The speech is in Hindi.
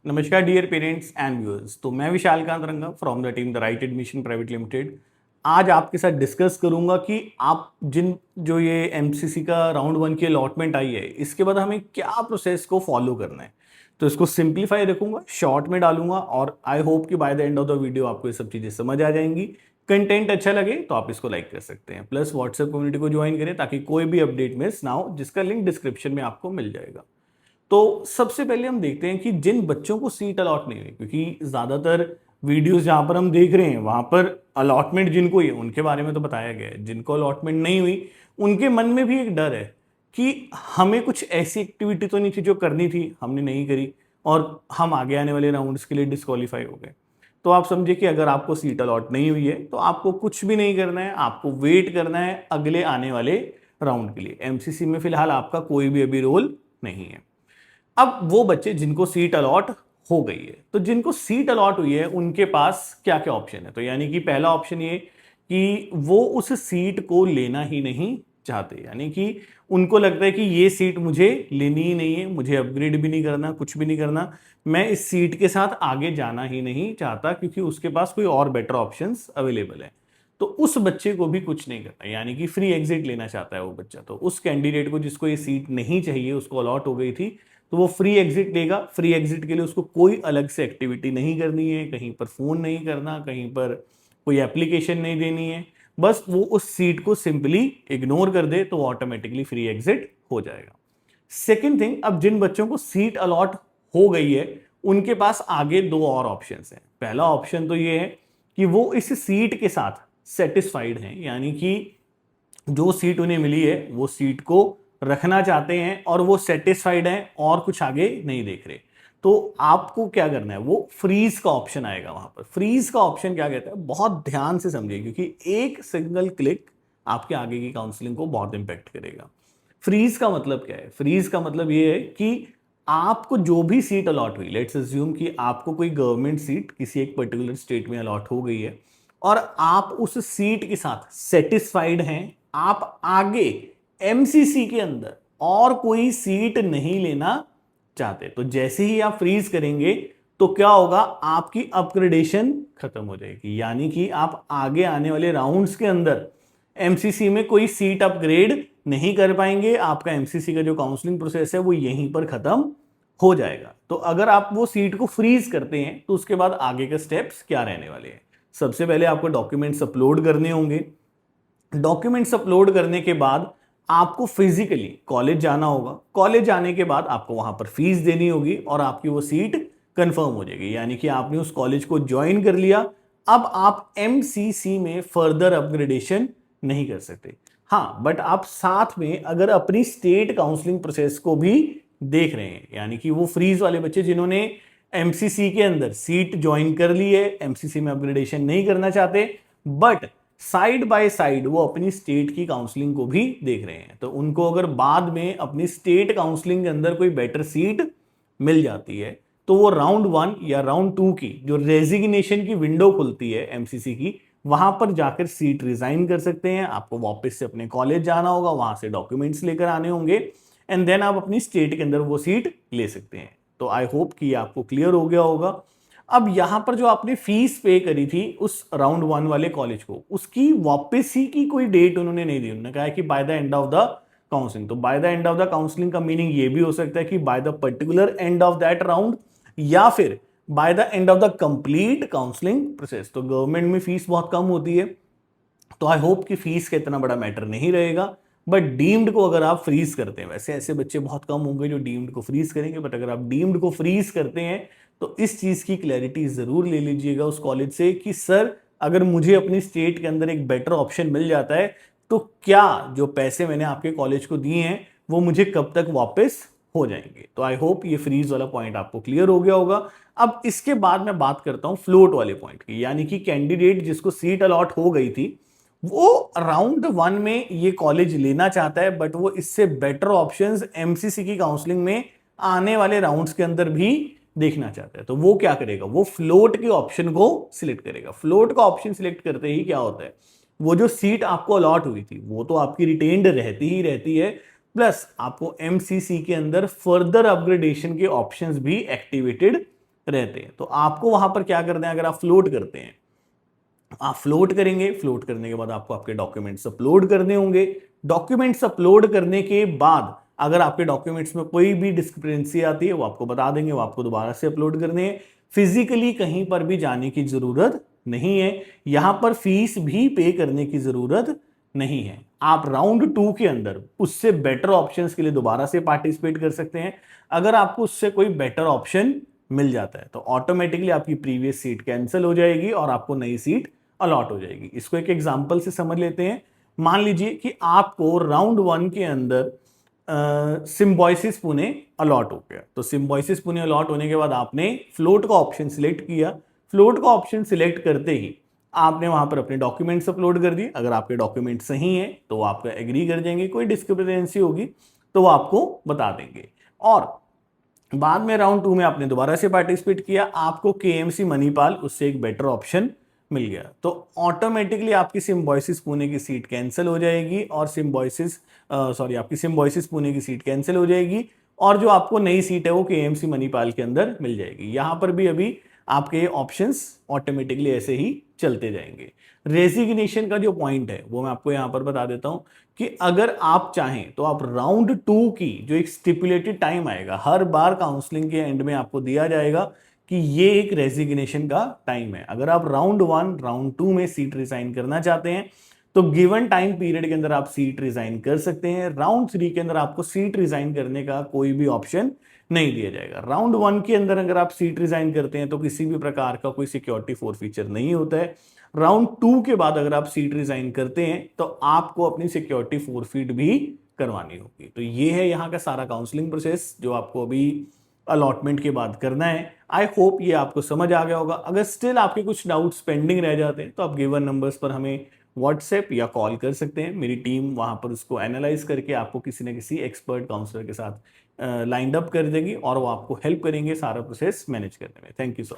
नमस्कार डियर पेरेंट्स एंड व्यूअर्स। तो मैं विशाल कांत रंगा from the team the right admission private limited. आज आपके साथ डिस्कस करूंगा कि आप जो ये एमसीसी का राउंड 1 की अलॉटमेंट आई है, इसके बाद हमें क्या प्रोसेस को फॉलो करना है। तो इसको सिंप्लीफाई रखूंगा, शॉर्ट में डालूंगा और आई होप कि by the end of the video आपको ये सब चीज़ें समझ आ जाएंगी। कंटेंट अच्छा लगे तो आप इसको लाइक कर सकते हैं, प्लस व्हाट्सएप कम्युनिटी को ज्वाइन करें ताकि कोई भी अपडेट मिस ना हो, जिसका लिंक डिस्क्रिप्शन में आपको मिल जाएगा। तो सबसे पहले हम देखते हैं कि जिन बच्चों को सीट अलॉट नहीं हुई, क्योंकि ज़्यादातर वीडियोस जहाँ पर हम देख रहे हैं वहाँ पर अलॉटमेंट जिनको हुई है उनके बारे में तो बताया गया है, जिनको अलॉटमेंट नहीं हुई उनके मन में भी एक डर है कि हमें कुछ ऐसी एक्टिविटी तो नहीं थी जो करनी थी, हमने नहीं करी और हम आगे आने वाले राउंड्स के लिए डिस्क्वालीफाई हो गए। तो आप समझिए कि अगर आपको सीट अलॉट नहीं हुई है तो आपको कुछ भी नहीं करना है, आपको वेट करना है अगले आने वाले राउंड के लिए। एमसीसी में फिलहाल आपका कोई भी अभी रोल नहीं है। अब वो बच्चे जिनको सीट अलॉट हो गई है, तो जिनको सीट अलॉट हुई है उनके पास क्या क्या ऑप्शन है। तो यानी कि पहला ऑप्शन ये कि वो उस सीट को लेना ही नहीं चाहते, यानी कि उनको लगता है कि ये सीट मुझे लेनी ही नहीं है, मुझे अपग्रेड भी नहीं करना, कुछ भी नहीं करना, मैं इस सीट के साथ आगे जाना ही नहीं चाहता क्योंकि उसके पास कोई और बेटर ऑप्शंस अवेलेबल है। तो उस बच्चे को भी कुछ नहीं करना, यानी कि फ्री एग्जिट लेना चाहता है वो बच्चा। तो उस कैंडिडेट को जिसको ये सीट नहीं चाहिए, उसको अलॉट हो गई थी, तो वो फ्री एग्जिट लेगा। फ्री एग्जिट के लिए उसको कोई अलग से एक्टिविटी नहीं करनी है, कहीं पर फोन नहीं करना, कहीं पर कोई एप्लीकेशन नहीं देनी है, बस वो उस सीट को सिंपली इग्नोर कर दे तो ऑटोमेटिकली फ्री एग्जिट हो जाएगा। सेकेंड थिंग, अब जिन बच्चों को सीट अलॉट हो गई है उनके पास आगे दो और ऑप्शंस हैं। पहला ऑप्शन तो ये है कि वो इस सीट के साथ सेटिस्फाइड हैं, यानी कि जो सीट उन्हें मिली है वो सीट को रखना चाहते हैं और वो सेटिस्फाइड हैं और कुछ आगे नहीं देख रहे। तो आपको क्या करना है, वो फ्रीज का ऑप्शन आएगा। वहां पर फ्रीज का ऑप्शन क्या कहता है, बहुत ध्यान से समझिए क्योंकि एक सिंगल क्लिक आपके आगे की काउंसलिंग को बहुत इंपैक्ट करेगा। फ्रीज का मतलब क्या है? फ्रीज का मतलब ये है कि आपको जो भी सीट अलॉट हुई, लेट्स अज्यूम कि आपको कोई गवर्नमेंट सीट किसी एक पर्टिकुलर स्टेट में अलॉट हो गई है और आप उस सीट के साथ सेटिस्फाइड हैं, आप आगे एमसीसी के अंदर और कोई सीट नहीं लेना चाहते, तो जैसे ही आप फ्रीज करेंगे तो क्या होगा, आपकी अपग्रेडेशन खत्म हो जाएगी, यानी कि आप आगे आने वाले राउंड्स के अंदर एमसीसी में कोई सीट अपग्रेड नहीं कर पाएंगे। आपका एमसीसी का जो काउंसलिंग प्रोसेस है वो यहीं पर खत्म हो जाएगा। तो अगर आप वो सीट को फ्रीज करते हैं तो उसके बाद आगे के स्टेप्स क्या रहने वाले हैं? सबसे पहले आपको डॉक्यूमेंट्स अपलोड करने होंगे। डॉक्यूमेंट्स अपलोड करने के बाद आपको फिजिकली कॉलेज जाना होगा। कॉलेज जाने के बाद आपको वहां पर फीस देनी होगी और आपकी वो सीट कंफर्म हो जाएगी, यानी कि आपने उस कॉलेज को ज्वाइन कर लिया। अब आप एमसीसी में फर्दर अपग्रेडेशन नहीं कर सकते। हाँ, बट आप साथ में अगर अपनी स्टेट काउंसलिंग प्रोसेस को भी देख रहे हैं, यानी कि वो फ्रीज वाले बच्चे जिन्होंने एमसीसी के अंदर सीट ज्वाइन कर ली है, एमसीसी में अपग्रेडेशन नहीं करना चाहते, बट साइड बाय साइड वो अपनी स्टेट की काउंसलिंग को भी देख रहे हैं, तो उनको अगर बाद में अपनी स्टेट काउंसलिंग के अंदर कोई बेटर सीट मिल जाती है तो वो राउंड 1 या राउंड 2 की जो रेजिग्नेशन की विंडो खुलती है एमसीसी की, वहां पर जाकर सीट रिजाइन कर सकते हैं। आपको वापस से अपने कॉलेज जाना होगा, वहां से डॉक्यूमेंट्स लेकर आने होंगे एंड देन आप अपनी स्टेट के अंदर वो सीट ले सकते हैं। तो आई होप कि आपको क्लियर हो गया होगा। अब यहां पर जो आपने फीस पे करी थी उस राउंड 1 वाले कॉलेज को, उसकी वापसी की कोई डेट उन्होंने नहीं दी। उन्होंने कहा है कि by the end of the counselling. तो by the end of the counselling का मीनिंग ये भी हो सकता है कि by the particular end of that round, या फिर by the end of the complete counselling process. तो गवर्नमेंट में फीस बहुत कम होती है, तो आई होप कि फीस का इतना बड़ा मैटर नहीं रहेगा। बट डीम्ड को अगर आप फ्रीज करते हैं, वैसे ऐसे बच्चे बहुत कम होंगे जो डीम्ड को फ्रीज करेंगे, बट अगर आप डीम्ड को फ्रीज करते हैं तो इस चीज की क्लैरिटी जरूर ले लीजिएगा उस कॉलेज से कि सर, अगर मुझे अपनी स्टेट के अंदर एक बेटर ऑप्शन मिल जाता है तो क्या जो पैसे मैंने आपके कॉलेज को दिए हैं वो मुझे कब तक वापस हो जाएंगे। तो आई होप ये फ्रीज वाला पॉइंट आपको क्लियर हो गया होगा। अब इसके बाद मैं बात करता हूं फ्लोट वाले पॉइंट की, यानी कि कैंडिडेट जिसको सीट अलॉट हो गई थी वो राउंड 1 में ये कॉलेज लेना चाहता है, बट वो इससे बेटर ऑप्शंस एमसीसी की काउंसलिंग में आने वाले राउंड्स के अंदर भी देखना चाहता है। तो वो क्या करेगा, वो फ्लोट के ऑप्शन को सिलेक्ट करेगा। फ्लोट का ऑप्शन सिलेक्ट करते ही क्या होता है, वो जो सीट आपको अलॉट हुई थी वो तो आपकी रिटेन्ड रहती ही रहती है, प्लस आपको एमसीसी के अंदर फर्दर अपग्रेडेशन के ऑप्शंस भी एक्टिवेटेड रहते हैं। तो आपको वहां पर क्या करना है, अगर आप फ्लोट करते हैं, आप फ्लोट करेंगे, फ्लोट करने के बाद आपको आपके डॉक्यूमेंट्स अपलोड करने होंगे। डॉक्यूमेंट्स अपलोड करने के बाद अगर आपके डॉक्यूमेंट्स में कोई भी डिस्क्रिपेंसी आती है वो आपको बता देंगे, वो आपको दोबारा से अपलोड करने हैं। फिजिकली कहीं पर भी जाने की जरूरत नहीं है, यहां पर फीस भी पे करने की जरूरत नहीं है। आप राउंड 2 के अंदर उससे बेटर ऑप्शंस के लिए दोबारा से पार्टिसिपेट कर सकते हैं। अगर आपको उससे कोई बेटर ऑप्शन मिल जाता है तो ऑटोमेटिकली आपकी प्रीवियस सीट कैंसिल हो जाएगी और आपको नई सीट अलॉट हो जाएगी। इसको एक एग्जांपल से समझ लेते हैं। मान लीजिए कि आपको राउंड 1 के अंदर सिम्बॉयसिस पुणे अलॉट हो गया। तो सिम्बॉयसिस पुणे अलॉट होने के बाद आपने फ्लोट का ऑप्शन सिलेक्ट किया। फ्लोट का ऑप्शन सिलेक्ट करते ही आपने वहां पर अपने डॉक्यूमेंट्स अपलोड कर दिए। अगर आपके डॉक्यूमेंट सही हैं तो वो आपका एग्री कर देंगे, कोई डिस्क्रिपेंसी होगी तो वो आपको बता देंगे। और बाद में राउंड 2 में आपने दोबारा से पार्टिसिपेट किया, आपको केएमसी मणिपाल उससे एक बेटर ऑप्शन मिल गया, तो ऑटोमेटिकली आपकी सिम्बॉयसिस पुणे की सीट कैंसिल हो जाएगी और आपकी सिम्बॉयसिस पुणे की सीट कैंसिल हो जाएगी और जो आपको नई सीट है वो केएमसी मणिपाल के अंदर मिल जाएगी। यहां पर भी अभी आपके ऑप्शंस ऑटोमेटिकली ऐसे ही चलते जाएंगे। रेजिग्नेशन का जो पॉइंट है वो मैं आपको यहां पर बता देता हूं कि अगर आप चाहें तो आप राउंड 2 की जो एक स्टिपुलेटेड टाइम आएगा, हर बार काउंसलिंग के एंड में आपको दिया जाएगा कि ये एक रेजिग्नेशन का टाइम है। अगर आप राउंड 1 राउंड 2 में सीट रिजाइन करना चाहते हैं तो गिवन टाइम पीरियड के अंदर आप सीट रिजाइन कर सकते हैं। राउंड 3 के अंदर आपको सीट रिजाइन करने का कोई भी ऑप्शन नहीं दिया जाएगा। राउंड 1 के अंदर अगर आप सीट रिजाइन करते हैं तो किसी भी प्रकार का कोई सिक्योरिटी फॉरफीचर नहीं होता है। राउंड 2 के बाद अगर आप सीट रिजाइन करते हैं तो आपको अपनी सिक्योरिटी फॉरफीट भी करवानी होगी। तो ये है यहाँ का सारा काउंसलिंग प्रोसेस जो आपको अभी अलॉटमेंट के बाद करना है। आई होप ये आपको समझ आ गया होगा। अगर स्टिल आपके कुछ डाउट्स पेंडिंग रह जाते हैं तो आप गिवन नंबर्स पर हमें व्हाट्सएप या कॉल कर सकते हैं। मेरी टीम वहां पर उसको एनालाइज करके आपको किसी न किसी एक्सपर्ट काउंसलर के साथ लाइंड अप कर देगी और वो आपको हेल्प करेंगे सारा प्रोसेस मैनेज करने में। Thank you so